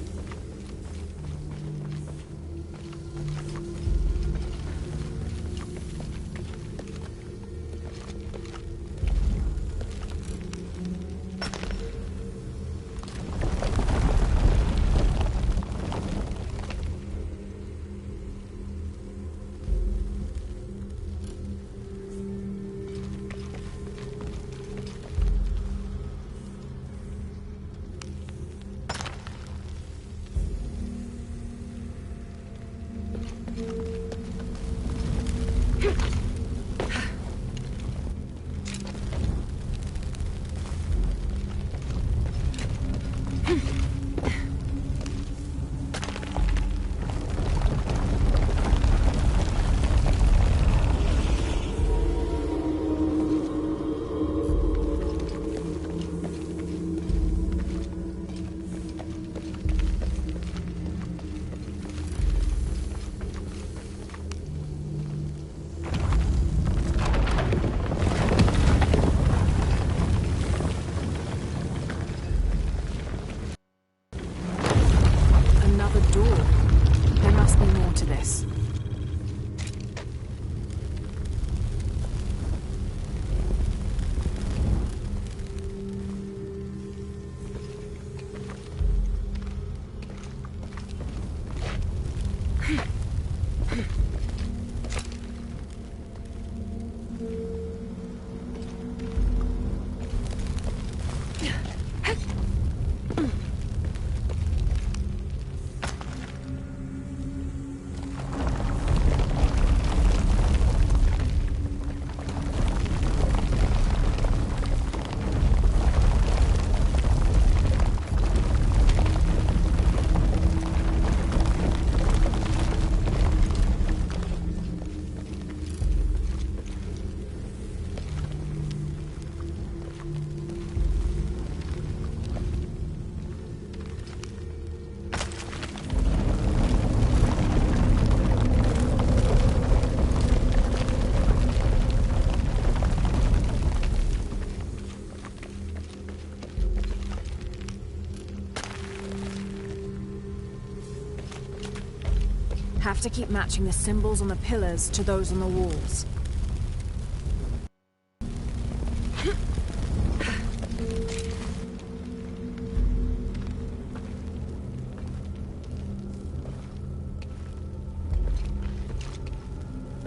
Have to keep matching the symbols on the pillars to those on the walls.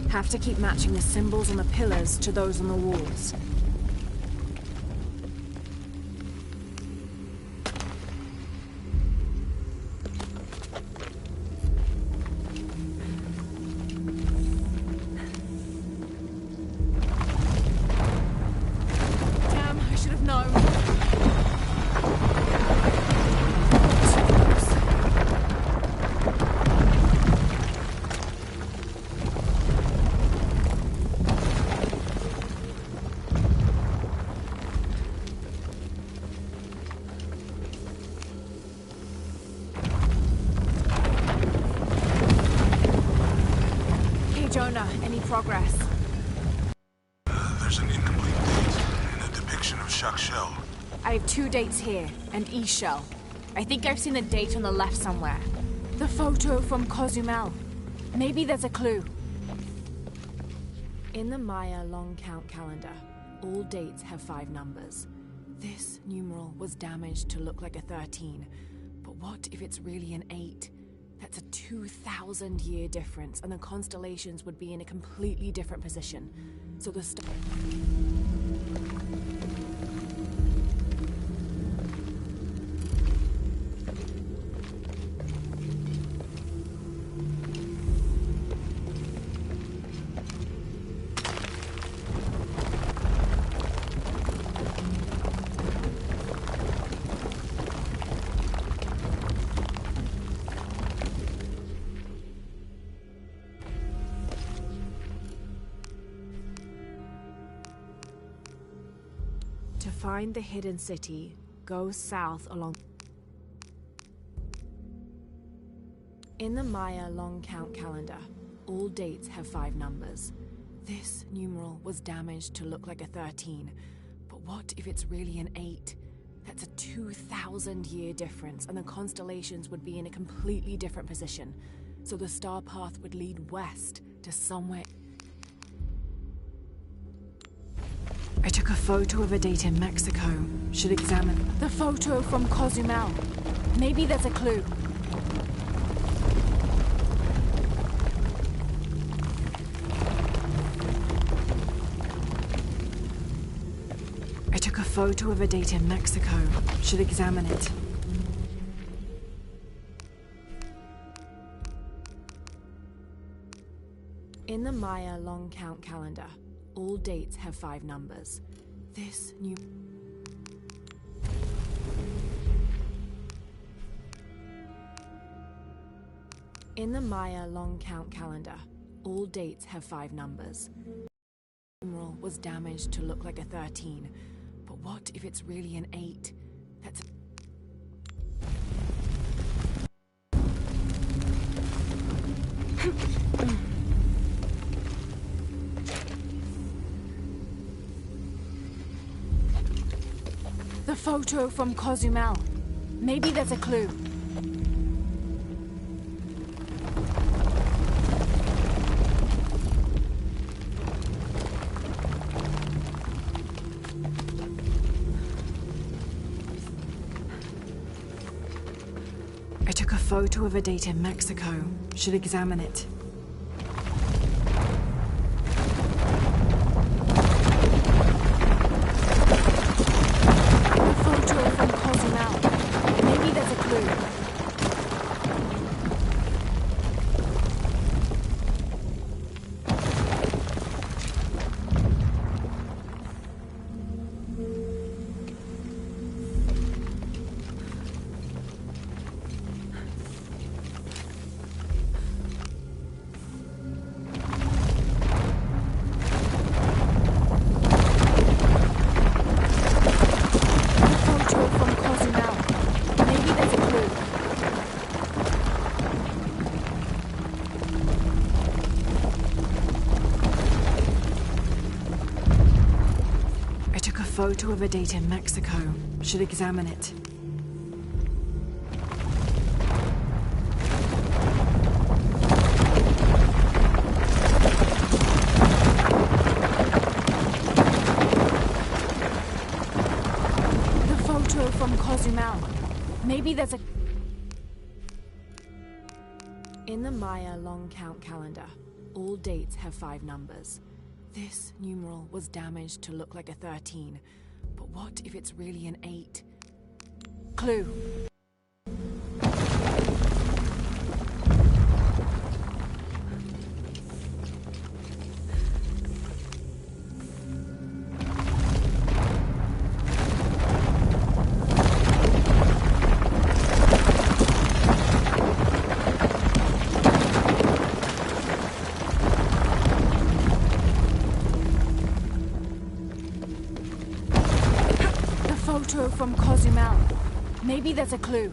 Have to keep matching the symbols on the pillars to those on the walls. Any progress? There's an incomplete date and a depiction of Jacques Shell. I have 2 dates here, and Ixchel. I think I've seen the date on the left somewhere. The photo from Cozumel. Maybe there's a clue. In the Maya long count calendar, All dates have 5 numbers. This numeral was damaged to look like a 13. But what if it's really an 8? That's a 2,000-year difference, and the constellations would be in a completely different position. So the To find the hidden city, go south along. In the Maya long count calendar, all dates have 5 numbers. This numeral was damaged to look like a 13. But what if it's really an 8? That's a 2,000-year difference, and the constellations would be in a completely different position. So the star path would lead west to somewhere. I took a photo of a date in Mexico. Should examine the photo from Cozumel. Maybe there's a clue. I took a photo of a date in Mexico. Should examine it. In the Maya long count calendar, all dates have 5 numbers. This new... In the Maya long count calendar, all dates have 5 numbers. The numeral was damaged to look like a 13. But what if it's really an 8? That's... The photo from Cozumel. Maybe there's a clue. I took a photo of a date in Mexico. Should examine it. Photo of a date in Mexico. Should examine it. The photo from Cozumel. Maybe there's a... In the Maya long count calendar, all dates have 5 numbers. This numeral was damaged to look like a 13. But what if it's really an 8? Clue. Photo from Cozumel. Maybe there's a clue.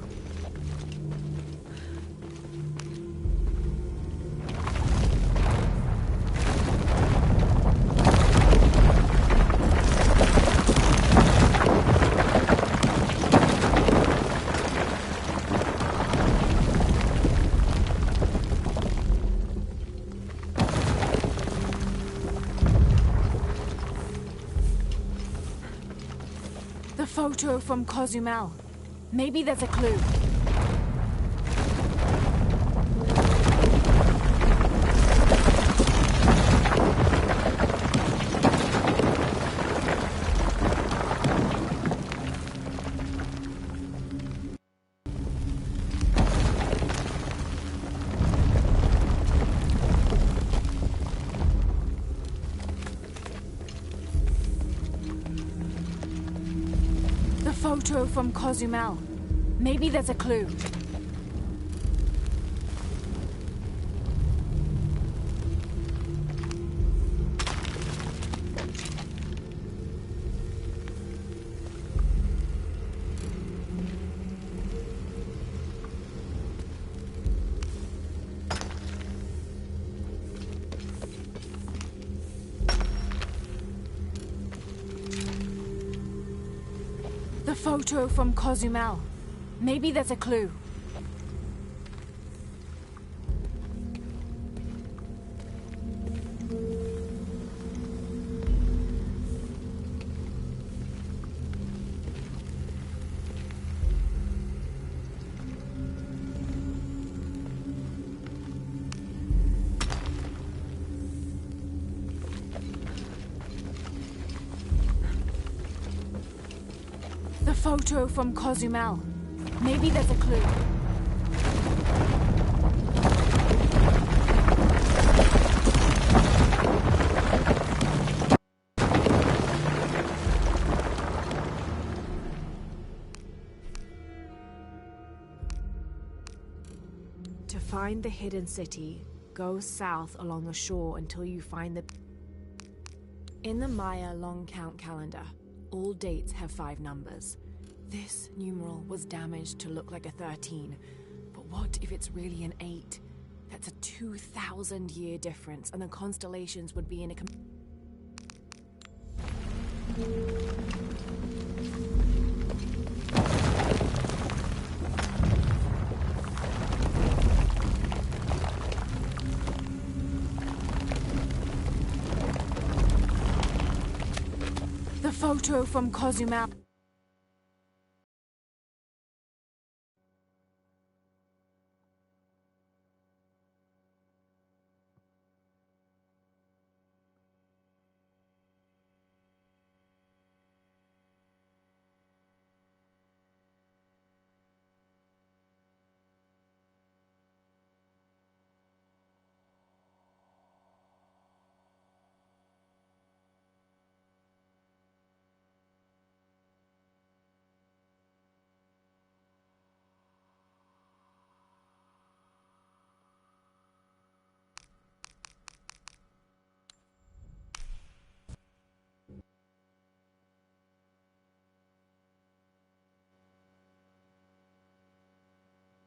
The photo from Cozumel. Maybe there's a clue. Photo from Cozumel. Maybe there's a clue. The photo from Cozumel. Maybe there's a clue. The photo from Cozumel. Maybe there's a clue. To find the hidden city, go south along the shore until you find the... In the Maya long count calendar, all dates have 5 numbers. This numeral was damaged to look like a 13. But what if it's really an 8? That's a 2,000-year difference, and the constellations would be in a... The photo from Cozumel.